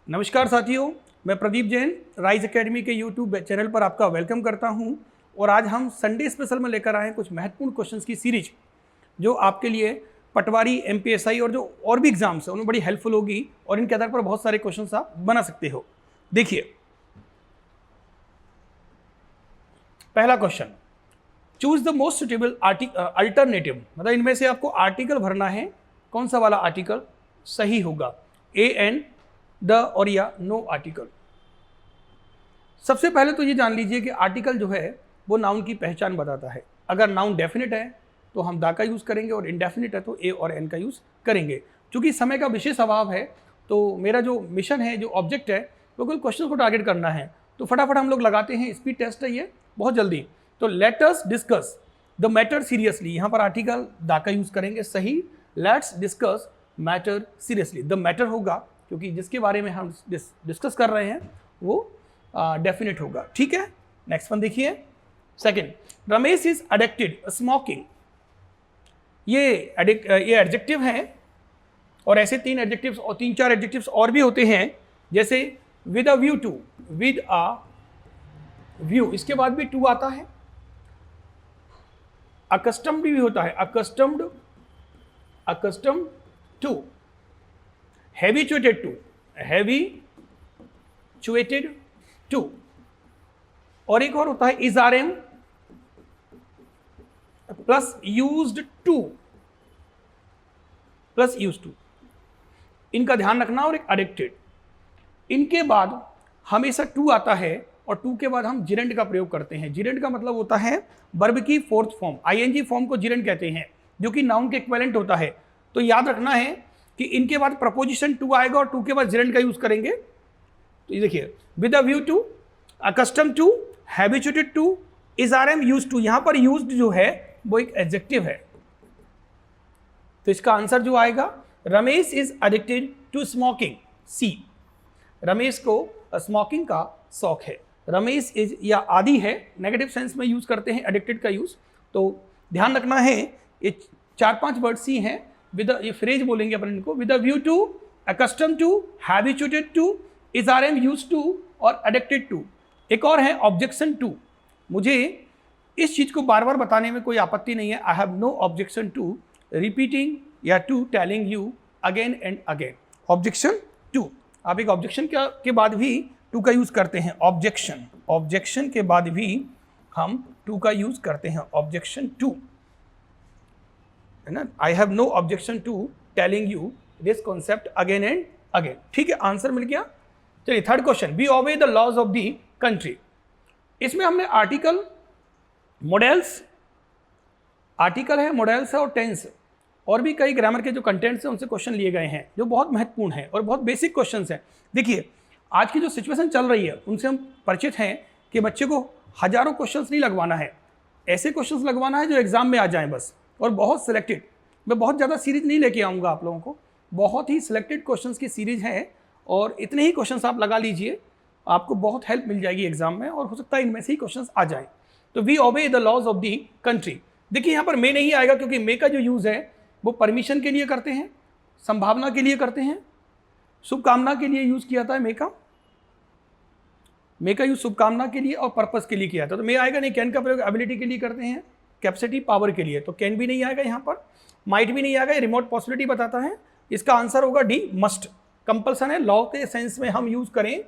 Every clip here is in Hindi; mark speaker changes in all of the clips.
Speaker 1: नमस्कार साथियों, मैं प्रदीप जैन राइज एकेडमी के यूट्यूब चैनल पर आपका वेलकम करता हूं। और आज हम संडे स्पेशल में लेकर आए हैं कुछ महत्वपूर्ण क्वेश्चंस की सीरीज जो आपके लिए पटवारी, एमपीएसआई और जो और भी एग्जाम्स हैं उनमें बड़ी हेल्पफुल होगी और इनके आधार पर बहुत सारे क्वेश्चंस आप बना सकते हो। देखिए, पहला question, choose the most suitable alternative, मतलब इनमें से आपको आर्टिकल भरना है। कौन सा वाला आर्टिकल सही होगा, ए एंड द और या नो आर्टिकल। सबसे पहले तो ये जान लीजिए कि आर्टिकल जो है वो नाउन की पहचान बताता है। अगर नाउन डेफिनेट है तो हम द का यूज़ करेंगे और इनडेफिनेट है तो ए और एन का यूज़ करेंगे। क्योंकि समय का विशेष अभाव है तो मेरा जो मिशन है, जो ऑब्जेक्ट है, वो कुल क्वेश्चन को टारगेट करना है। तो फटाफट हम लोग लगाते हैं, स्पीड टेस्ट है ये, बहुत जल्दी। तो let us discuss the matter seriously, यहाँ पर आर्टिकल द का यूज़ करेंगे, सही। Let's discuss matter seriously, the matter होगा क्योंकि जिसके बारे में हम डिस्कस कर रहे हैं वो डेफिनेट होगा, ठीक है। नेक्स्ट वन देखिए, second, Ramesh is addicted smoking. ये एडजेक्टिव है और ऐसे तीन एडजेक्टिव्स और तीन चार एडजेक्टिव्स और भी होते हैं, जैसे with a view to, with a view, इसके बाद भी टू आता है। अकस्टम्ड भी होता है, accustomed, accustomed to. Habituated to, habituated to. और एक और होता है is are am plus used to, plus use to, इनका ध्यान रखना। और एक एडिक्टेड, इनके बाद हमेशा टू आता है और टू के बाद हम जिरेंड का प्रयोग करते हैं। जिरेंड का मतलब होता है वर्ब की फोर्थ फॉर्म, आईएनजी फॉर्म को जिरेंड कहते हैं, जो कि नाउन के इक्विवेलेंट होता है। तो याद रखना है कि इनके बाद प्रपोजिशन टू आएगा और टू के बाद जिरेंड का यूज करेंगे। तो ये देखिए, with a view to, accustom to, habituated to, is are am, use to. यहां पर यूज्ड जो है वो एक एडजेक्टिव है। तो इसका आंसर जो आएगा, Ramesh is addicted to smoking, C. Ramesh को स्मोकिंग का शौक है। रमेश इज या आदि है, नेगेटिव सेंस में यूज करते हैं एडिक्टेड का यूज। तो ध्यान रखना है, ये 4-5 वर्ड सी हैं। विद ये फ्रेज बोलेंगे अपन इनको, with a view to, accustom to, habituated to, is are am, use to और एडिक्टेड टू। एक और है ऑब्जेक्शन टू। मुझे इस चीज को बार बार बताने में कोई आपत्ति नहीं है। I have no objection to repeating या to telling you again and again. Objection to, आप एक ऑब्जेक्शन के बाद भी टू का यूज करते हैं। ऑब्जेक्शन, ऑब्जेक्शन के बाद भी हम टू का यूज करते हैं, ऑब्जेक्शन टू, है ना। I have no objection to telling you this concept again and again, ठीक है। आंसर मिल गया। चलिए third question, we obey the laws of the country. इसमें हमने आर्टिकल, मॉडल्स, आर्टिकल है, मॉडल्स है और टेंस और भी कई ग्रामर के जो कंटेंट्स हैं उनसे क्वेश्चन लिए गए हैं, जो बहुत महत्वपूर्ण है और बहुत बेसिक क्वेश्चंस हैं। देखिए, आज की जो सिचुएशन चल रही है उनसे हम परिचित हैं कि बच्चे को हजारों क्वेश्चंस नहीं लगवाना है, ऐसे क्वेश्चंस लगवाना है जो एग्जाम में आ जाएं बस, और बहुत सिलेक्टेड। मैं बहुत ज़्यादा सीरीज नहीं लेके आऊँगा आप लोगों को, बहुत ही सिलेक्टेड क्वेश्चंस की सीरीज है और इतने ही क्वेश्चंस आप लगा लीजिए, आपको बहुत हेल्प मिल जाएगी एग्जाम में और हो सकता है इनमें से ही क्वेश्चंस आ जाए। तो we obey the laws of the country. देखिए, यहाँ पर मे नहीं आएगा क्योंकि मे का जो यूज़ है वो परमिशन के लिए करते हैं, संभावना के लिए करते हैं, शुभकामना के लिए यूज़ किया था मे का। मे का यूज शुभकामना के लिए और पर्पस के लिए किया था, तो मे आएगा नहीं। कैन का प्रयोग एबिलिटी के लिए करते हैं, कैपेसिटी, पावर के लिए, तो कैन भी नहीं आएगा यहाँ पर। माइट भी नहीं आएगा, ये रिमोट पॉसिबिलिटी बताता है। इसका आंसर होगा डी, मस्ट। कंपल्सन है, लॉ के सेंस में हम यूज करें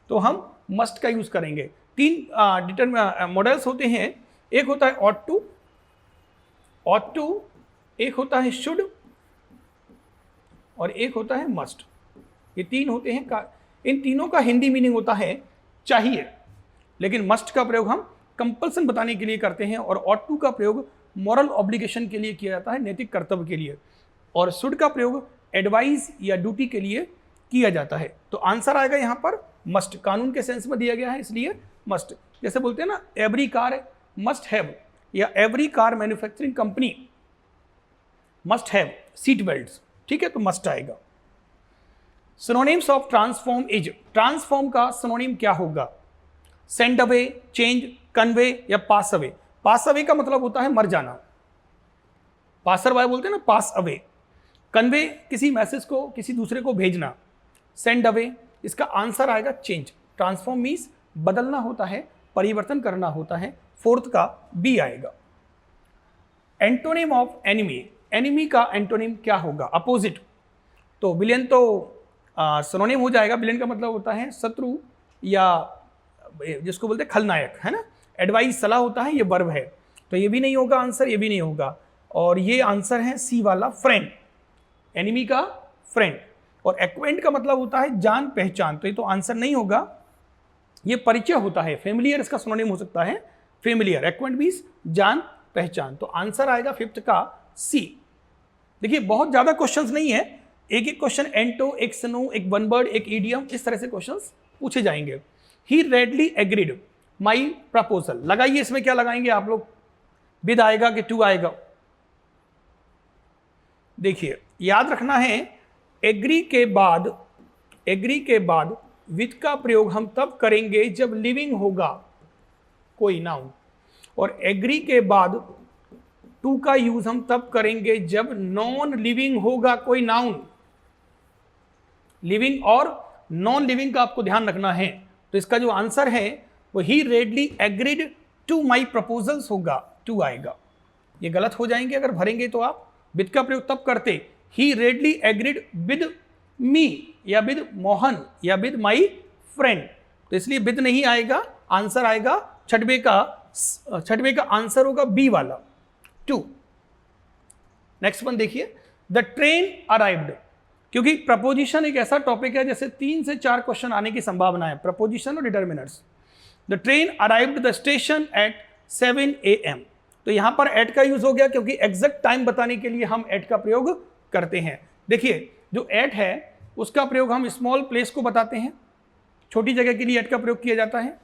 Speaker 1: तो हम मस्ट का यूज करेंगे। तीन मॉडल्स होते हैं, एक होता है ऑट टू, ऑट टू, एक होता है शुड और एक होता है मस्ट। ये तीन होते हैं। इन तीनों का हिंदी मीनिंग होता है चाहिए, लेकिन मस्ट का प्रयोग हम कंपल्सन बताने के लिए करते हैं और ऑट टू का प्रयोग मॉरल ऑब्लिगेशन के लिए किया जाता है, नैतिक कर्तव्य के लिए, और शुड का प्रयोग एडवाइस या ड्यूटी के लिए किया जाता है। तो आंसर आएगा यहाँ पर मस्ट, कानून के सेंस में दिया गया है इसलिए मस्ट। जैसे बोलते हैं ना, एवरी कार मस्ट हैव, या every car manufacturing company must have seat belts, ठीक है, तो मस्ट आएगा। Synonyms of transform is, transform का सिनोनिम क्या होगा? सेंड अवे, चेंज, कन्वे या पास अवे। पास अवे का मतलब होता है मर जाना, पासर बाय बोलते हैं ना, पास अवे। कन्वे किसी मैसेज को किसी दूसरे को भेजना, सेंड अवे इसका आंसर आएगा चेंज। ट्रांसफॉर्म मीन्स बदलना होता है, परिवर्तन करना होता है। फोर्थ का बी आएगा। एंटोनिम ऑफ एनिमी, एनिमी का एंटोनिम क्या होगा? अपोजिट। तो विलेन तो सिनोनिम हो जाएगा। विलेन का मतलब होता है शत्रु या जिसको बोलते हैं खलनायक, है ना। एडवाइस सलाह होता है, ये वर्ब है, तो ये भी नहीं होगा आंसर, ये भी नहीं होगा। और ये आंसर है सी वाला, फ्रेंड। एनिमी का फ्रेंड। और एक्वेंट का मतलब होता है जान पहचान, तो ये तो आंसर नहीं होगा, ये परिचय होता है। फेमिलियर इसका सिनोनिम हो सकता है, फेमिलियर। एक्वेंट मींस जान पहचान, तो आंसर आएगा फिफ्थ का सी। देखिए बहुत ज्यादा क्वेश्चंस नहीं है, एक एक क्वेश्चन एंटो, एक सनो, एक वन वर्ड, एक ईडियम, इस तरह से क्वेश्चंस पूछे जाएंगे। ही रेडली एग्रीड माई प्रपोजल, लगाइए इसमें क्या लगाएंगे आप लोग? विद आएगा कि टू आएगा? देखिए याद रखना है, एग्री के बाद विद का प्रयोग हम तब करेंगे जब लिविंग होगा कोई नाउन, और एग्री के बाद टू का यूज हम तब करेंगे जब नॉन लिविंग होगा कोई नाउन। लिविंग और नॉन लिविंग का आपको ध्यान रखना है। तो इसका जो आंसर है वो ही readily agreed to my proposals होगा, टू आएगा। ये गलत हो जाएंगे अगर भरेंगे तो आप। विद का प्रयोग तब करते, ही रेडली एग्रीड विद मी या विद मोहन या विद माई फ्रेंड, तो इसलिए विद नहीं आएगा, आंसर आएगा छठवे का आंसर होगा बी वाला, टू। नेक्स्ट वन देखिए, द ट्रेन अराइव्ड, क्योंकि प्रपोजिशन एक ऐसा टॉपिक है जैसे 3 से 4 क्वेश्चन आने की संभावना है, प्रपोजिशन और determiners. The train arrived the station at 7 AM, तो यहां पर एट का यूज हो गया क्योंकि एग्जैक्ट टाइम बताने के लिए हम एट का प्रयोग करते हैं। देखिए जो एट है उसका प्रयोग हम स्मॉल प्लेस को बताते हैं, छोटी जगह के लिए एट का प्रयोग किया जाता है।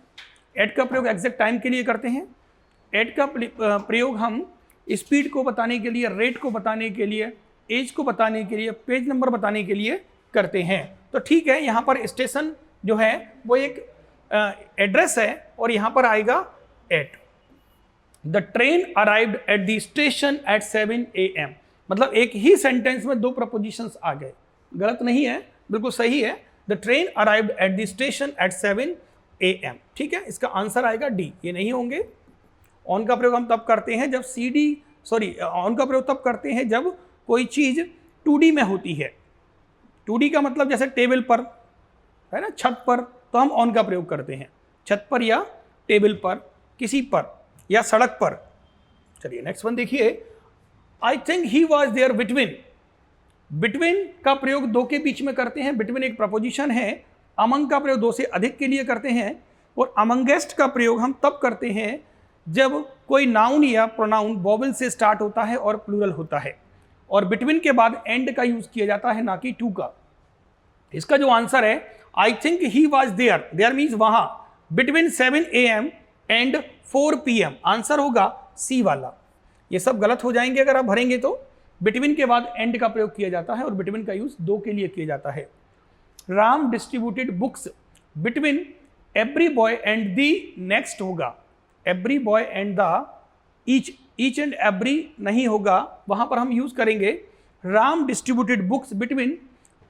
Speaker 1: एट का प्रयोग एग्जैक्ट टाइम के लिए करते हैं। एट का प्रयोग हम स्पीड को बताने के लिए, रेट को बताने के लिए, एज को बताने के लिए, पेज नंबर बताने के लिए करते हैं। तो ठीक है, यहाँ पर स्टेशन जो है वो एक एड्रेस है और यहाँ पर आएगा at. The train arrived at the station at 7 AM, मतलब एक ही सेंटेंस में 2 प्रपोजिशंस आ गए। गलत नहीं है, बिल्कुल सही है। The train arrived at the station at 7 AM, ठीक है, इसका आंसर आएगा डी। ये नहीं होंगे। ऑन का प्रयोग हम तब करते हैं जब ऑन का प्रयोग तब करते हैं जब कोई चीज 2D में होती है। 2D का मतलब जैसे टेबल पर है ना, छत पर, तो हम ऑन का प्रयोग करते हैं, छत पर या टेबल पर, किसी पर या सड़क पर। चलिए नेक्स्ट वन देखिए, I think he was there between. Between का प्रयोग 2 के बीच में करते हैं, बिटवीन एक प्रपोजिशन है। अमंग का प्रयोग 2 से अधिक के लिए करते हैं, और अमंगेस्ट का प्रयोग हम तब करते हैं जब कोई नाउन या प्रोनाउन वोवेल से स्टार्ट होता है और प्लूरल होता है, और बिटवीन के बाद एंड का यूज किया जाता है, ना कि टू का। इसका जो आंसर है, I think he was there, there means वहां, between 7 AM and 4 PM, answer होगा सी वाला। ये सब गलत हो जाएंगे अगर आप भरेंगे तो। बिटवीन के बाद एंड का प्रयोग किया जाता है और बिटवीन का यूज 2 के लिए किया जाता है। Ram distributed books between every boy and the next होगा, every boy and the each and every नहीं होगा, वहां पर हम यूज करेंगे Ram distributed books between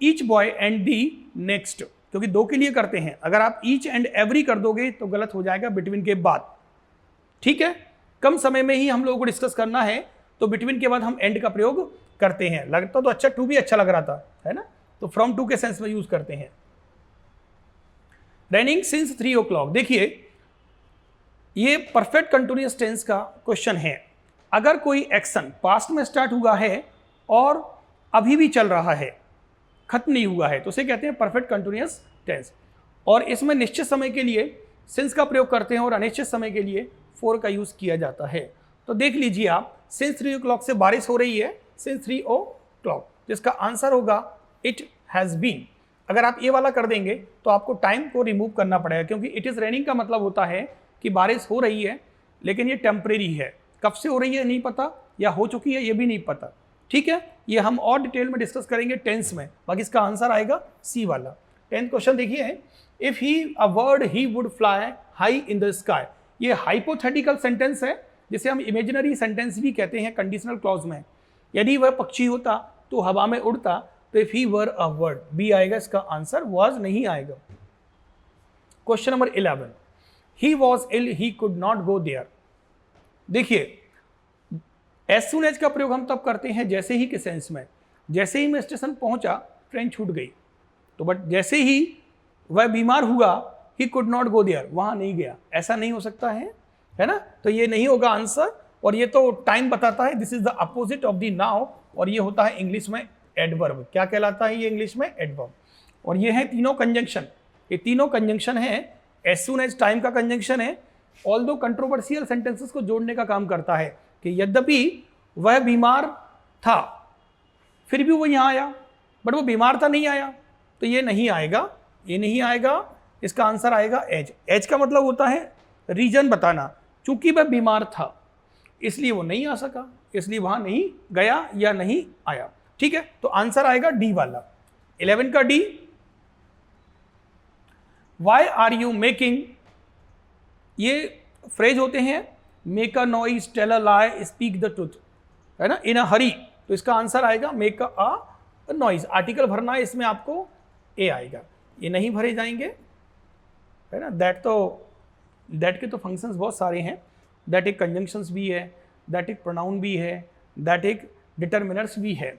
Speaker 1: each boy and the next, क्योंकि 2 के लिए करते हैं। अगर आप ईच एंड एवरी कर दोगे तो गलत हो जाएगा बिटवीन के बाद। ठीक है, कम समय में ही हम लोगों को डिस्कस करना है, तो बिटवीन के बाद हम एंड का प्रयोग करते हैं। लगता तो अच्छा, टू भी अच्छा लग रहा था, है ना, तो फ्रॉम टू के सेंस में यूज करते हैं। रनिंग सिंस 3 o'clock, देखिए ये परफेक्ट कंटिन्यूअस टेंस का क्वेश्चन है। अगर कोई एक्शन पास्ट में स्टार्ट हुआ है और अभी भी चल रहा है, खत्म नहीं हुआ है, तो उसे कहते हैं परफेक्ट कंटिन्यूअस टेंस। और इसमें निश्चित समय के लिए सिंस का प्रयोग करते हैं और अनिश्चित समय के लिए फॉर का यूज किया जाता है। तो देख लीजिए आप, सिंस 3 o'clock से बारिश हो रही है, सिंस 3 o'clock, जिसका आंसर होगा इट हैज बीन। अगर आप ये वाला कर देंगे तो आपको टाइम को रिमूव करना पड़ेगा, क्योंकि इट इज रेनिंग का मतलब होता है कि बारिश हो रही है, लेकिन ये टेम्परेरी है, कब से हो रही है नहीं पता, या हो चुकी है ये भी नहीं पता। ठीक है, ये हम और डिटेल में डिस्कस करेंगे टेंस में। बाकी इसका आंसर आएगा सी वाला। 10th क्वेश्चन देखिए, if he a word he would fly high in the sky, ये हाइपोथेटिकल सेंटेंस है, जिसे हम इमेजिनरी सेंटेंस भी कहते हैं कंडीशनल क्लॉज में। यदि वह पक्षी होता तो हवा में उड़ता, तो if he were a bird, B आएगा इसका आंसर, वॉज नहीं आएगा। Question number 11, he was ill he could not go there. देखिए एज सुन एज का प्रयोग हम तब करते हैं जैसे ही के सेंस में, जैसे ही मैं स्टेशन पहुंचा ट्रेन छूट गई, तो बट जैसे ही वह बीमार हुआ he could not go there, वहां नहीं गया, ऐसा नहीं हो सकता है ना, तो ये नहीं होगा आंसर। और ये तो टाइम बताता है, this is the opposite of the now, और ये होता है इंग्लिश में एडवर्ब। क्या कहलाता है ये इंग्लिश में? एडवर्ब। और ये है तीनों कंजंक्शन, ये तीनों कंजंक्शन है, एज सुन एज टाइम का कंजंक्शन है, ऑल्दो कंट्रोवर्शियल सेंटेंसेस को जोड़ने का काम करता है कि यद्यपि वह बीमार था फिर भी वो यहाँ आया, बट वो बीमार था नहीं आया, तो ये नहीं आएगा, ये नहीं आएगा, इसका आंसर आएगा एज। एज का मतलब होता है रीजन बताना, चूंकि वह बीमार था इसलिए वो नहीं आ सका, इसलिए वहां नहीं गया या नहीं आया। ठीक है, तो आंसर आएगा डी वाला, 11 का D. Why are you making, ये फ्रेज होते हैं make a noise, tell a lie, speak the truth, है ना, इन अ हरी, तो इसका आंसर आएगा मेक अ नॉइज। आर्टिकल भरना है, इसमें आपको ए आएगा, ये नहीं भरे जाएंगे, है ना। दैट के तो फंक्शंस बहुत सारे हैं, दैट एक कंजंक्शंस भी है, दैट एक प्रोनाउन भी है, दैट एक डिटर्मिनर्स भी है।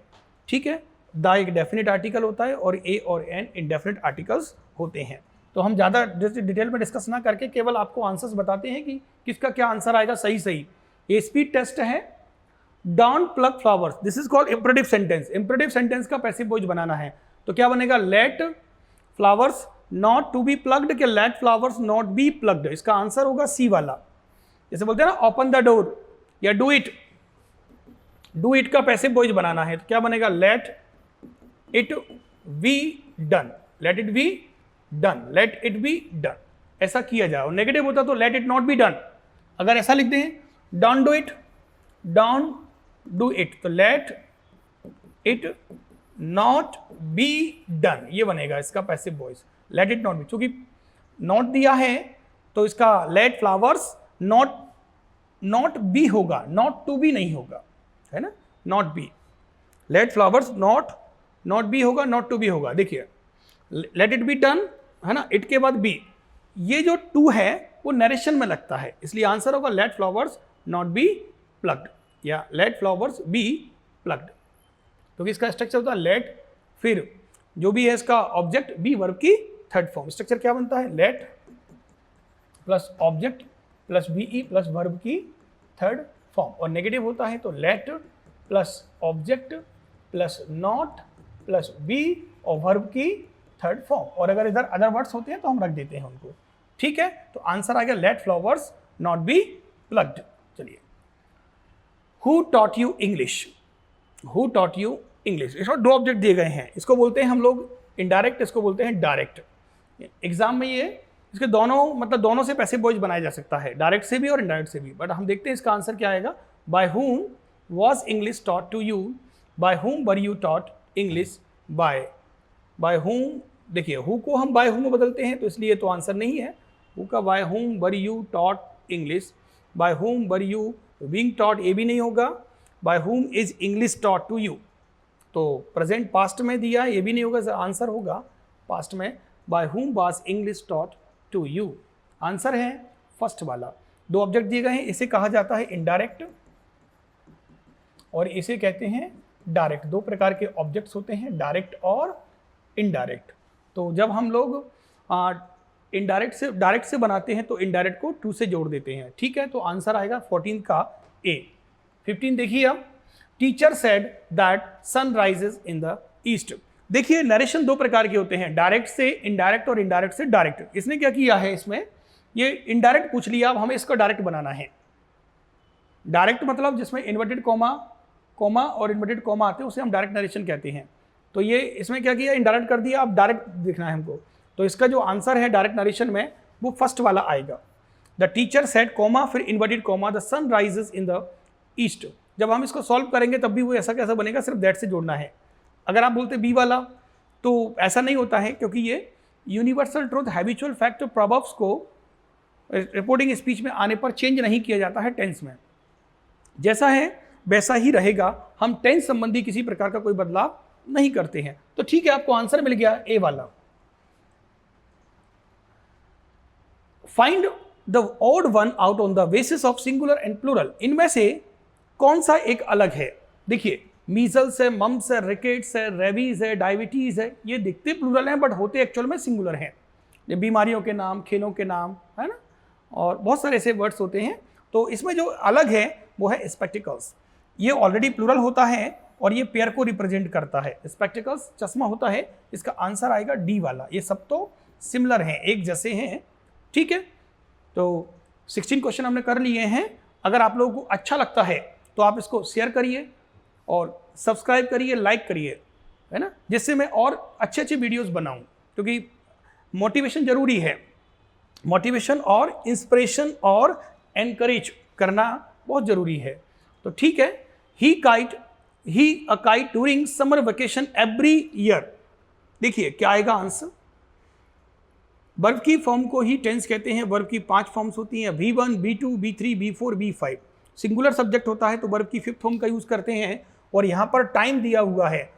Speaker 1: ठीक है, द एक डेफिनेट आर्टिकल होता है और ए और एन इंडेफिनेट आर्टिकल्स होते हैं। तो हम ज़्यादा डिटेल में डिस्कस ना करके केवल आपको आंसर्स बताते हैं कि किसका क्या आंसर आएगा सही सही। ये स्पीड टेस्ट है। Don't plug flowers, this is called imperative sentence. Imperative sentence का पैसिव वॉइस बनाना है, तो क्या बनेगा? Let flowers not to be plugged के let flowers not be plugged, इसका आंसर होगा सी वाला। जैसे बोलते हैं ना ओपन द डोर या डू इट, डू इट का पैसिव वॉइस बनाना है, तो क्या बनेगा? Let it be done, let it be done, let it be done, ऐसा किया जाए। और नेगेटिव होता तो let it not be done. अगर ऐसा लिखते हैं don't do it, don't do it, तो let it not be done, ये बनेगा इसका passive voice. Let it not be, क्योंकि नॉट दिया है तो इसका लेट फ्लावर्स नॉट बी होगा, नॉट टू बी नहीं होगा, है ना, not be. Let flowers not be होगा, नॉट टू बी होगा। देखिए लेट इट बी डन, है ना, इट के बाद बी, ये जो टू है वो नरेशन में लगता है, इसलिए आंसर होगा let flowers not be plucked या लेट फ्लावर्स बी प्लग्ड। तो इसका स्ट्रक्चर होता है लेट, फिर जो भी है इसका ऑब्जेक्ट, बी वर्ब की थर्ड फॉर्म। स्ट्रक्चर क्या बनता है? Let plus object plus be plus verb की थर्ड फॉर्म। और नेगेटिव होता है तो let plus object plus not plus be और वर्ब की थर्ड फॉर्म। और अगर इधर अदर वर्ड्स होते हैं तो हम रख देते हैं उनको। ठीक है, तो आंसर आ गया let flowers not be plugged. चलिए, who taught you English, who taught you English, इसमें दो ऑब्जेक्ट दिए गए हैं, इसको बोलते हैं हम लोग इनडायरेक्ट, इसको बोलते हैं डायरेक्ट। एग्जाम में ये इसके दोनों मतलब दोनों से पैसिव वॉइस बनाया जा सकता है, डायरेक्ट से भी और इनडायरेक्ट से भी। बट हम देखते हैं इसका आंसर क्या आएगा। By whom was English taught to you, by whom were you taught English, by whom. देखिए हु को हम बाय हुम में बदलते हैं तो इसलिए तो आंसर नहीं है। हु का bye whom were you taught English, by whom were you being taught, ये भी नहीं होगा। By whom is English taught to you, तो प्रेजेंट पास्ट में दिया, ये भी नहीं होगा, आंसर होगा पास्ट में। By whom was English taught to you, answer है फर्स्ट वाला। दो ऑब्जेक्ट दिए गए हैं, इसे कहा जाता है इनडायरेक्ट और इसे कहते हैं डायरेक्ट। दो प्रकार के ऑब्जेक्ट्स होते हैं, डायरेक्ट और इनडायरेक्ट। तो जब हम लोग डायरेक्ट से बनाते हैं तो इनडायरेक्ट को टू से जोड़ देते हैं। ठीक है, तो आंसर आएगा 14 का ए। 15 देखिए अब, teacher said that sun rises in the east. देखिए नरेशन दो प्रकार के होते हैं, डायरेक्ट से इनडायरेक्ट और इनडायरेक्ट से डायरेक्ट। इसने क्या किया है, इसमें ये इनडायरेक्ट पूछ लिया, अब हमें इसको डायरेक्ट बनाना है। डायरेक्ट मतलब जिसमें इन्वर्टेड कॉमा और इन्वर्टेड कॉमा आते हैं उसे हम डायरेक्ट नरेशन कहते हैं। तो ये इसमें क्या किया, इनडायरेक्ट कर दिया, अब डायरेक्ट दिखना है हमको। तो इसका जो आंसर है डायरेक्ट नरेशन में वो फर्स्ट वाला आएगा। द टीचर सेड कॉमा फिर inverted comma the sun rises in the east. जब हम इसको सॉल्व करेंगे तब भी वो ऐसा कैसा बनेगा, सिर्फ दैट से जोड़ना है। अगर आप बोलते बी वाला तो ऐसा नहीं होता है, क्योंकि ये यूनिवर्सल ट्रूथ हैबिचुअल फैक्ट और प्रॉवर्ब्स को रिपोर्टिंग स्पीच में आने पर चेंज नहीं किया जाता है टेंस में। जैसा है वैसा ही रहेगा, हम टेंस संबंधी किसी प्रकार का कोई बदलाव नहीं करते हैं। तो ठीक है, आपको आंसर मिल गया ए वाला। Find the odd one out on the basis of singular and plural. इनमें से कौन सा एक अलग है? देखिए, मीजल्स है, मम्स है, रिकेट्स है, रेबीज है, डायबिटीज है, ये दिखते प्लूरल हैं बट होते एक्चुअल में सिंगुलर हैं। ये बीमारियों के नाम, खेलों के नाम, है ना, और बहुत सारे ऐसे वर्ड्स होते हैं। तो इसमें जो अलग है वो है स्पेक्टिकल्स। ये ऑलरेडी प्लूरल होता है और ये पेयर को रिप्रेजेंट करता है। स्पेक्टिकल्स चश्मा होता है, इसका आंसर आएगा डी वाला। ये सब तो सिमिलर हैं, एक जैसे हैं। ठीक है, तो 16 क्वेश्चन हमने कर लिए हैं। अगर आप लोगों को अच्छा लगता है तो आप इसको शेयर करिए और सब्सक्राइब करिए, लाइक करिए, है ना, जिससे मैं और अच्छे अच्छे वीडियोस बनाऊं, क्योंकि मोटिवेशन जरूरी है। मोटिवेशन और इंस्पिरेशन और एनकरेज करना बहुत जरूरी है। तो ठीक है, he a kite during summer vacation every year. देखिए क्या आएगा आंसर। वर्ब की फॉर्म को ही टेंस कहते हैं। वर्ब की 5 फॉर्म्स होती हैं, V1, V2, V3, V4, V5। Singular subject होता है तो वर्ब की 5th फॉर्म का यूज करते हैं। और यहाँ पर टाइम दिया हुआ है।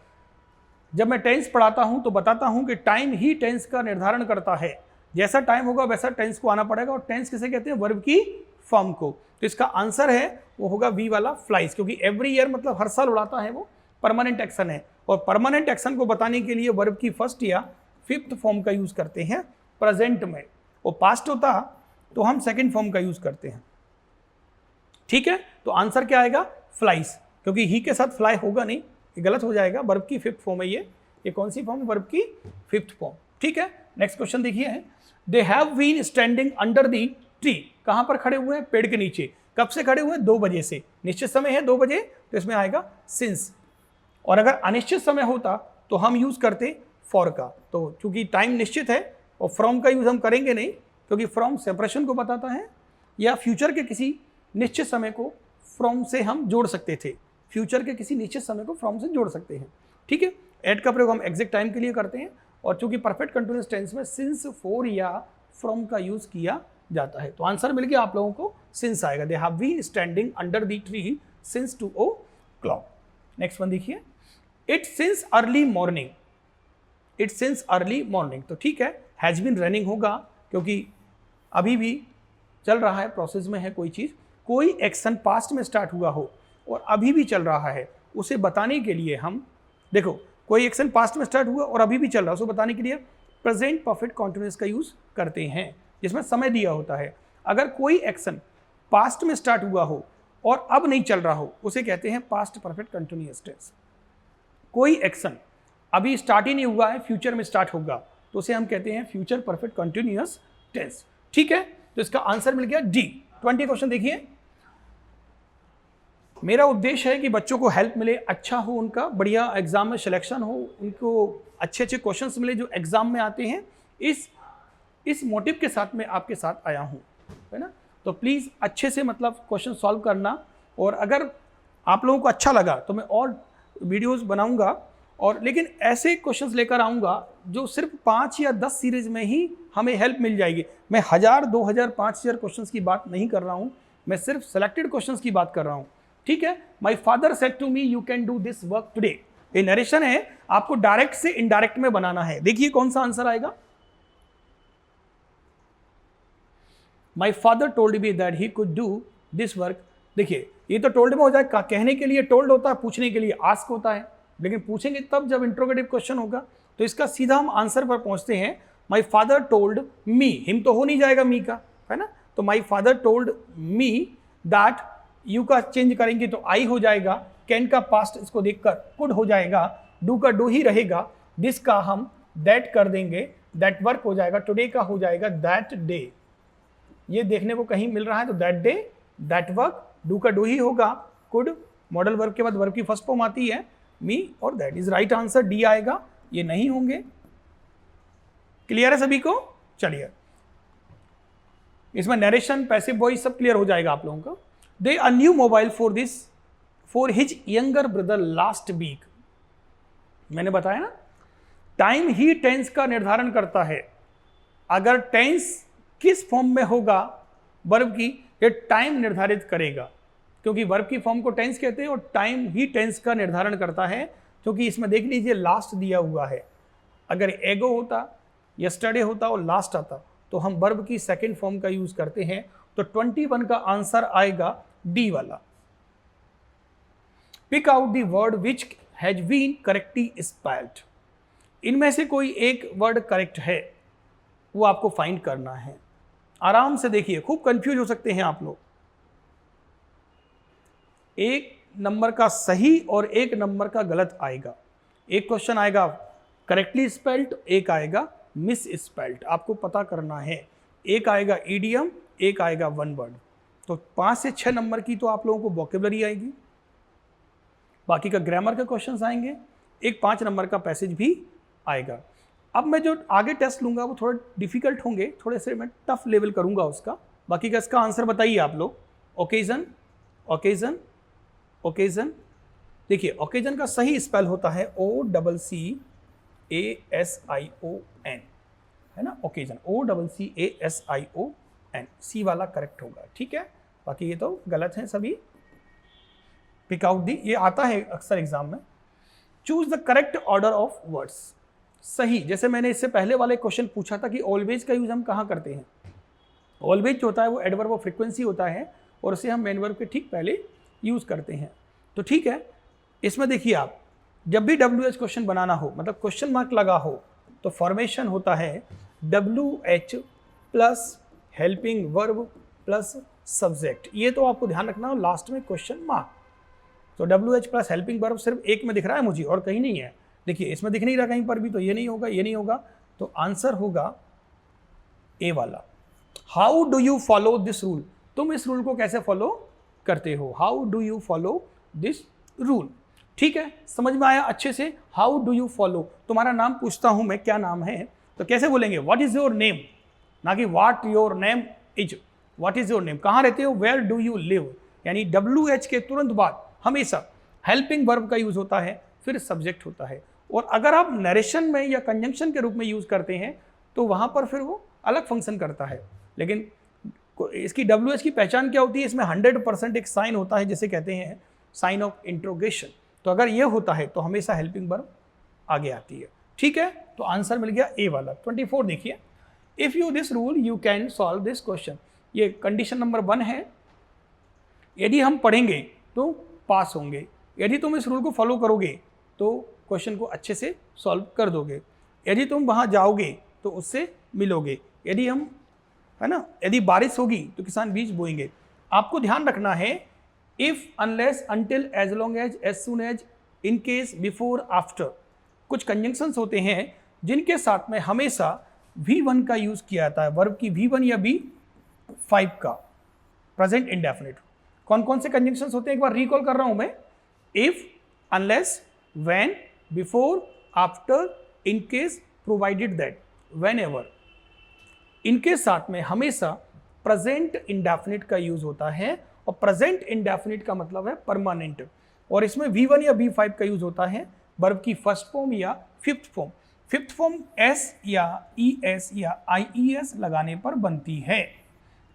Speaker 1: जब मैं टेंस पढ़ाता हूँ तो बताता हूँ कि टाइम ही टेंस का निर्धारण करता है। जैसा टाइम होगा वैसा टेंस को आना पड़ेगा। और टेंस किसे कहते हैं? वर्ब की फॉर्म को। तो इसका आंसर है वो होगा वी वाला, फ्लाइज, क्योंकि एवरी ईयर मतलब हर साल उड़ाता है, वो परमानेंट एक्शन है। और परमानेंट एक्शन को बताने के लिए वर्ब की 1st या 5th फॉर्म का यूज करते हैं प्रेजेंट में। वो पास्ट होता तो हम 2nd फॉर्म का यूज करते हैं। ठीक है, तो आंसर क्या आएगा? फ्लाइज, क्योंकि ही के साथ फ्लाई होगा नहीं, ये गलत हो जाएगा। वर्ब की 5th फॉर्म है ये कौन सी फॉर्म? वर्ब की 5th फॉर्म। ठीक है, नेक्स्ट क्वेश्चन देखिए। They have been standing under the tree. कहां पर खड़े हुए हैं? पेड़ के नीचे। कब से खड़े हुए हैं? 2 बजे से। निश्चित समय है 2 बजे, तो इसमें आएगा सिंस। और अगर अनिश्चित समय होता तो हम यूज करते फॉर का। तो चूंकि टाइम निश्चित है और फ्रॉम का यूज हम करेंगे नहीं, क्योंकि फ्रॉम सेपरेशन को बताता है, या फ्यूचर के किसी निश्चित समय को फ्रॉम से हम जोड़ सकते थे। फ्यूचर के किसी निश्चित समय को फ्रॉम से जोड़ सकते हैं। ठीक है, एट का प्रयोग हम एग्जैक्ट टाइम के लिए करते हैं। और चूंकि परफेक्ट कंटिन्यूअस टेंस में सिंस, फॉर या फ्रॉम का यूज किया जाता है। तो आंसर मिल गया आप लोगों को, सिंस आएगा। They have been standing under the tree since 2 o'clock। Next one देखिए। It since early morning. It since early morning, तो ठीक है, हैज बीन रनिंग होगा, क्योंकि अभी भी चल रहा है, प्रोसेस में है कोई चीज। कोई एक्शन पास्ट में स्टार्ट हुआ हो और अभी भी चल रहा है, उसे बताने के लिए हम, देखो, कोई एक्शन पास्ट में स्टार्ट हुआ और अभी भी चल रहा है, उसे बताने के लिए प्रेजेंट परफेक्ट कॉन्टिन्यूअस का यूज करते हैं, जिसमें समय दिया होता है। अगर कोई एक्शन पास्ट में स्टार्ट हुआ हो और अब नहीं चल रहा हो, उसे कहते हैं पास्ट परफेक्ट कंटिन्यूअस टेंस। कोई एक्शन अभी स्टार्ट ही नहीं हुआ है, फ्यूचर में स्टार्ट होगा, तो उसे हम कहते हैं फ्यूचर परफेक्ट कंटिन्यूअस टेंस। ठीक है, तो इसका आंसर मिल गया डी। 20 क्वेश्चन देखिए। मेरा उद्देश्य है कि बच्चों को हेल्प मिले, अच्छा हो, उनका बढ़िया एग्जाम में सिलेक्शन हो, उनको अच्छे अच्छे क्वेश्चंस मिले जो एग्जाम में आते हैं। इस मोटिव के साथ मैं आपके साथ आया हूँ, है ना। तो प्लीज़ अच्छे से मतलब क्वेश्चन सॉल्व करना। और अगर आप लोगों को अच्छा लगा तो मैं और वीडियोस बनाऊंगा, और लेकिन ऐसे क्वेश्चंस लेकर आऊँगा जो सिर्फ 5 या 10 सीरीज में ही हमें हेल्प मिल जाएगी। मैं 1000, 2000, 5000 क्वेश्चंस की बात नहीं कर रहा हूँ, मैं सिर्फ सेलेक्टेड क्वेश्चंस की बात कर रहा हूँ। ठीक है, my father said to me you can do this work today. ये नरेशन है, आपको डायरेक्ट से इनडायरेक्ट में बनाना है। देखिए कौन सा आंसर आएगा। My father told me that he could do this work. देखिए ये तो टोल्ड में हो जाएगा, कहने के लिए टोल्ड होता है, पूछने के लिए आस्क होता है, लेकिन पूछेंगे तब जब इंट्रोगेटिव क्वेश्चन होगा। तो इसका सीधा हम आंसर पर पहुंचते हैं। My father told me, him तो हो नहीं जाएगा मी का, है ना। तो my father told me that, you का चेंज करेंगे तो आई हो जाएगा, कैन का पास्ट इसको देखकर कुड हो जाएगा, डू का डू ही रहेगा, दिस का हम दैट कर देंगे, दैट वर्क हो जाएगा, टुडे का हो जाएगा दैट डे। ये देखने को कहीं मिल रहा है तो that day, that work, do का डू ही होगा, कुड मॉडल वर्ब के बाद वर्ब की फर्स्ट फॉर्म आती है मी, और that is right answer, D आएगा, ये नहीं होंगे। क्लियर है सभी को? चलिए इसमें नरेशन, पैसिव वॉइस सब क्लियर हो जाएगा आप लोगों का। They a new mobile for his younger brother last week. मैंने बताया ना, टाइम ही टेंस का निर्धारण करता है। अगर टेंस किस फॉर्म में होगा वर्ब की, ये टाइम निर्धारित करेगा, क्योंकि वर्ब की फॉर्म को टेंस कहते हैं और टाइम ही टेंस का निर्धारण करता है। क्योंकि इसमें देख लीजिए लास्ट दिया हुआ है। अगर एगो होता, यस्टरडे होता और लास्ट आता तो हम वर्ब की सेकंड फॉर्म का यूज करते हैं। तो 21 का आंसर आएगा डी वाला। Pick out the word which has been correctly spelled. इनमें से कोई एक वर्ड करेक्ट है, वो आपको फाइंड करना है। आराम से देखिए, खूब कंफ्यूज हो सकते हैं आप लोग। एक नंबर का सही और एक नंबर का गलत आएगा। एक क्वेश्चन आएगा करेक्टली स्पेल्ड, एक आएगा मिस स्पेल्ड, आपको पता करना है। एक आएगा ईडियम, एक आएगा वन वर्ड। तो 5 से 6 नंबर की तो आप लोगों को वोकेबलरी आएगी, बाकी का ग्रामर के क्वेश्चंस आएंगे, एक 5 नंबर का पैसेज भी आएगा। अब मैं जो आगे टेस्ट लूंगा वो थोड़े डिफिकल्ट होंगे, थोड़े से मैं टफ लेवल करूंगा उसका। बाकी का इसका आंसर बताइए आप लोग। Occasion, occasion, occasion. देखिए ओकेजन का सही स्पेल होता है OCCASION, है ना, ओकेजन OCCASION, सी वाला करेक्ट होगा, ठीक है। बाकी ये तो गलत है सभी। पिक आउट दी, ये आता है अक्सर एग्जाम में। Choose the correct order of words. सही, जैसे मैंने इससे पहले वाले क्वेश्चन पूछा था कि ऑलवेज का यूज हम कहाँ करते हैं। ऑलवेज जो होता है वो एडवर्ब ऑफ फ्रीक्वेंसी होता है और उसे हम मेन वर्ब के ठीक पहले यूज करते हैं। तो ठीक है, इसमें देखिए आप जब भी WH क्वेश्चन बनाना हो, मतलब क्वेश्चन मार्क लगा हो, तो फॉर्मेशन होता है WH plus helping verb plus subject. ये तो आपको ध्यान रखना हो लास्ट में क्वेश्चन मार्क। तो WH प्लस हेल्पिंग वर्ब सिर्फ एक में दिख रहा है मुझे और कहीं नहीं है। देखिए इसमें दिख नहीं रहा कहीं पर भी, तो ये नहीं होगा, ये नहीं होगा। तो आंसर होगा ए वाला। How do you follow this rule. तुम इस रूल को कैसे फॉलो करते हो। How do you follow this rule. ठीक है, समझ में आया अच्छे से। हाउ डू यू फॉलो, तुम्हारा नाम पूछता हूं मैं, क्या नाम है, तो कैसे बोलेंगे व्हाट इज योर नेम, ना कि what your name is. What is your name, कहां रहते हो, वेयर डू यू लिव। यानी WH के तुरंत बाद हमेशा हेल्पिंग वर्ब का यूज होता है, फिर सब्जेक्ट होता है। और अगर आप नरेशन में या कंजंक्शन के रूप में यूज करते हैं तो वहां पर फिर वो अलग फंक्शन करता है। लेकिन इसकी WH की पहचान क्या होती है, इसमें 100% एक साइन होता है, जिसे कहते हैं साइन ऑफ इंट्रोगेशन। तो अगर ये होता है तो हमेशा हेल्पिंग वर्ब आगे आती है। ठीक है, तो आंसर मिल गया ए वाला। 24 देखिए, if you this rule you can solve this question. ये कंडीशन नंबर 1 है। यदि हम पढ़ेंगे तो पास होंगे, यदि तुम इस रूल को फॉलो करोगे तो क्वेश्चन को अच्छे से सॉल्व कर दोगे, यदि तुम वहां जाओगे तो उससे मिलोगे, यदि हम, है ना, यदि बारिश होगी तो किसान बीज बोएंगे। आपको ध्यान रखना है if, unless, until, as long as soon as, in case, before, after. कुछ कंजंक्शंस होते हैं जिनके साथ में हमेशा V1 का यूज किया जाता है, वर्ब की V1 या V5 का, प्रेजेंट इंडेफिनिट। कौन कौन से कंजंक्शंस होते हैं एक बार रिकॉल कर रहा हूं मैं। If, unless, when, before, after, in case, provided that, whenever. इनके साथ में हमेशा प्रेजेंट इंडेफिनिट का यूज होता है और प्रेजेंट इंडेफिनिट का मतलब है परमानेंट। और इसमें V1 या V5 का यूज होता है वर्ब की फर्स्ट फॉर्म या fifth form. Fifth form S या ES या IES लगाने पर बनती है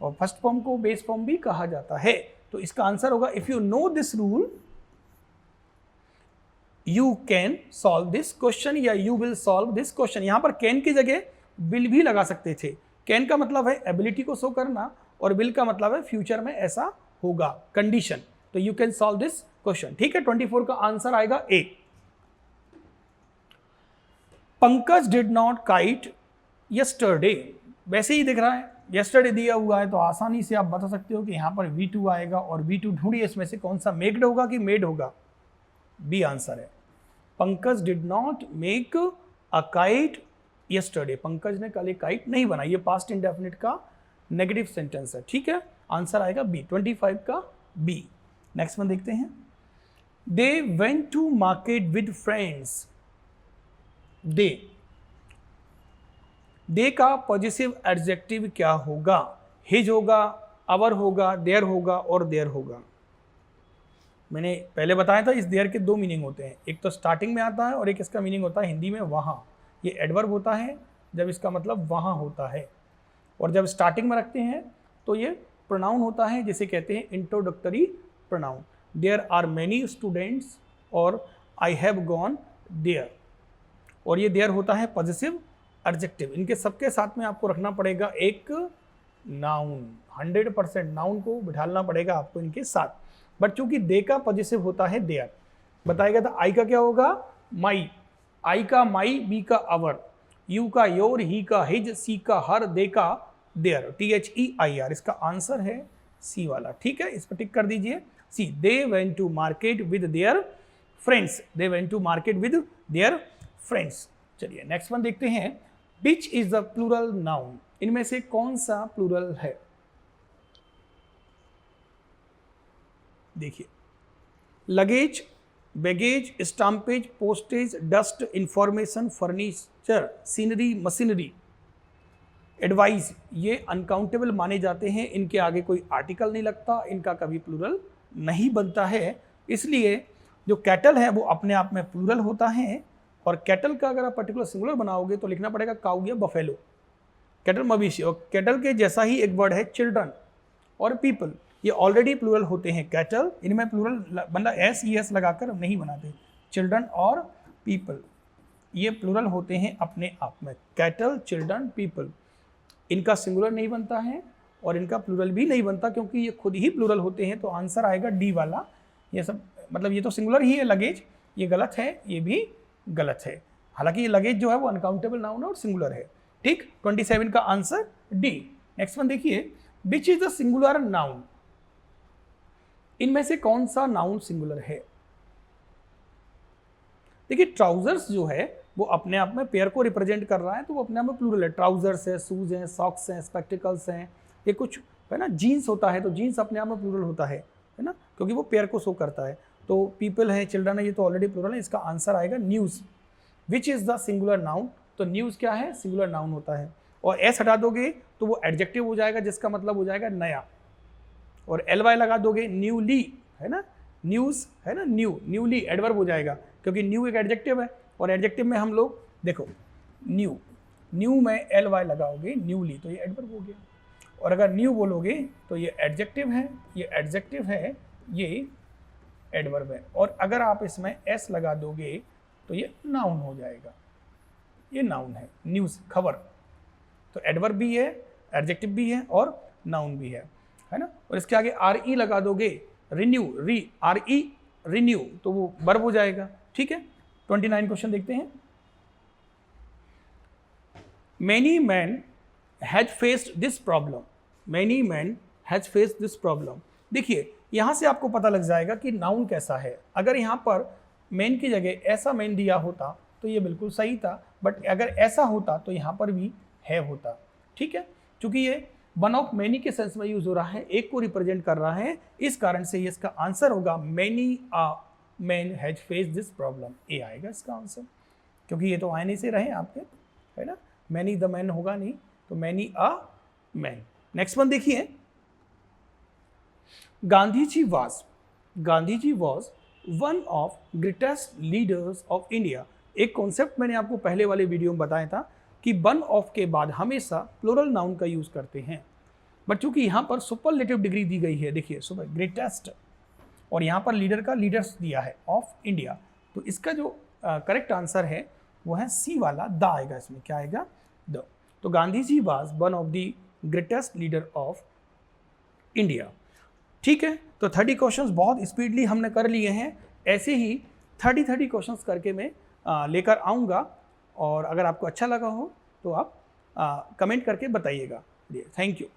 Speaker 1: और फर्स्ट फॉर्म को बेस फॉर्म भी कहा जाता है। तो इसका आंसर होगा if you know this rule you can solve this question या you will solve this question. यहां पर कैन की जगह विल भी लगा सकते थे। कैन का मतलब है एबिलिटी को शो करना और विल का मतलब है फ्यूचर में ऐसा होगा, कंडीशन। तो you can solve this question. ठीक है, 24 का आंसर आएगा A. Pankaj did not kite yesterday. वैसे ही दिख रहा है, यस्टरडे दिया हुआ है तो आसानी से आप बता सकते हो कि यहां पर V2 आएगा और V2 ढूंढिए इसमें से कौन सा मेक्ड होगा कि मेड होगा। बी आंसर है। Pankaj did not make a kite yesterday. Pankaj ने कल एक काइट नहीं बनाई, ये पास्ट इंडेफिनिट का नेगेटिव सेंटेंस है। ठीक है, आंसर आएगा बी, 25 का बी। नेक्स्ट में देखते हैं। They went to market with friends. दे का पॉजिटिव एडजेक्टिव क्या होगा, हिज होगा, अवर होगा, देयर होगा और देयर होगा। मैंने पहले बताया था इस देयर के 2 मीनिंग होते हैं, एक तो स्टार्टिंग में आता है और एक इसका मीनिंग होता है हिंदी में वहाँ। ये एडवर्ब होता है जब इसका मतलब वहाँ होता है, और जब स्टार्टिंग में रखते हैं तो ये प्रोनाउन होता है जिसे कहते हैं introductory pronoun. There are many students और आई हैव गॉन देयर, और ये देयर होता है पॉजिटिव एडजेक्टिव। इनके सबके साथ में आपको रखना पड़ेगा एक नाउन, 100% नाउन को बिठालना पड़ेगा आपको इनके साथ। बट चूंकि दे का पॉजिटिव होता है देयर, बताएगा था आई का क्या होगा माई, आई का माई, बी का अवर, यू का योर, ही का हिज, सी का हर, दे का देयर, THEIR। इसका आंसर है सी वाला। ठीक है, इस पर टिक कर दीजिए C. They went to market with their friends, they went to market with their friends. चलिए नेक्स्ट वन देखते हैं, which is the plural noun, इनमें से कौन सा प्लूरल है। देखिए, luggage, baggage, stampage, postage, dust, information, furniture, scenery, machinery, advice, ये अनकाउंटेबल माने जाते हैं। इनके आगे कोई आर्टिकल नहीं लगता, इनका कभी प्लूरल नहीं बनता है। इसलिए जो कैटल है वो अपने आप में प्लूरल होता है, और कैटल का अगर आप पर्टिकुलर सिंगुलर बनाओगे तो लिखना पड़ेगा काऊ या बफेलो, कैटल मवेशी। और कैटल के जैसा ही एक वर्ड है चिल्ड्रन और पीपल, ये ऑलरेडी प्लूरल होते हैं। कैटल, इनमें प्लूरल मतलब SES लगाकर नहीं बनाते। चिल्ड्रन और पीपल ये प्लूरल होते हैं अपने आप में, कैटल, चिल्ड्रन, पीपल। इनका सिंगुलर नहीं बनता है और इनका प्लूरल भी नहीं बनता, क्योंकि ये खुद ही प्लूरल होते हैं। तो आंसर आएगा डी वाला। ये सब मतलब ये तो सिंगुलर ही है लगेज, ये गलत है, ये भी गलत है। हालांकि ये लगेज जो है वो अनकाउंटेबल नाउन और सिंगुलर है। ठीक, 27 का आंसर डी। नेक्स्ट वन देखिए, विच इज द सिंगुलर नाउन, इनमें से कौन सा नाउन सिंगुलर है। देखिए, ट्राउजर्स जो है वो अपने आप में पेयर को रिप्रेजेंट कर रहा है, तो वो अपने आप में प्लूरल है। ट्राउजर्स है, शूज हैं, सॉक्स हैं, स्पेक्टिकल्स हैं, ये कुछ है ना। जीन्स होता है तो जीन्स अपने आप में प्लूरल होता है ना, क्योंकि वो पेयर को शो करता है। तो पीपल है, चिल्ड्रन है, ये तो ऑलरेडी प्लूरल है। इसका आंसर आएगा news. Which is the singular noun, तो न्यूज़ क्या है, सिंगुलर नाउन होता है। और एस हटा दोगे तो वो एडजेक्टिव हो जाएगा, जिसका मतलब हो जाएगा नया। और LY लगा दोगे, न्यूली है ना, न्यूज़ है ना, न्यूली एडवर्ब हो जाएगा, क्योंकि न्यू एक एडजेक्टिव है। और एडजेक्टिव में हम लोग देखो न्यू में LY लगाओगे, न्यूली, तो ये एडवर्ब हो गया। और अगर न्यू बोलोगे तो ये एडजेक्टिव है, ये एडजेक्टिव है, ये एडवर्ब है। और अगर आप इसमें S लगा दोगे तो ये नाउन हो जाएगा, ये नाउन है, न्यूज़ खबर। तो एडवर्ब भी है, एडजेक्टिव भी है और नाउन भी है ना। और इसके आगे RE लगा दोगे, रिन्यू, RE रिन्यू, तो वो वर्ब हो जाएगा। ठीक है, 29 क्वेश्चन देखते हैं। Many men had faced this problem. Many men had faced this problem. देखिए, यहाँ से आपको पता लग जाएगा कि नाउन कैसा है। अगर यहाँ पर मैन की जगह ऐसा मैन दिया होता तो ये बिल्कुल सही था, बट अगर ऐसा होता तो यहाँ पर भी है होता। ठीक है, क्योंकि ये वन ऑफ मैनी के सेंस में यूज हो रहा है, एक को रिप्रेजेंट कर रहा है, इस कारण से ये इसका आंसर होगा many a man has face this problem. A आएगा इसका आंसर, क्योंकि ये तो आए नहीं से रहे आपके, है ना। मैनी द मैन होगा नहीं, तो many a man. Next one देखिए, Gandhi ji was one of greatest leaders of India. एक कॉन्सेप्ट मैंने आपको पहले वाले वीडियो में बताया था कि वन ऑफ के बाद हमेशा प्लूरल नाउन का यूज करते हैं, बट चूंकि यहाँ पर सुपरलेटिव डिग्री दी गई है, देखिए सुपर ग्रेटेस्ट, और यहाँ पर लीडर का लीडर्स दिया है ऑफ इंडिया, तो इसका जो करेक्ट आंसर है वो है सी वाला, द आएगा इसमें। क्या आएगा, द। तो Gandhi ji was one of the greatest leader of India. ठीक है, तो 30 क्वेश्चंस बहुत स्पीडली हमने कर लिए हैं। ऐसे ही 30 क्वेश्चंस करके मैं लेकर आऊँगा, और अगर आपको अच्छा लगा हो तो आप कमेंट करके बताइएगा। Thank you.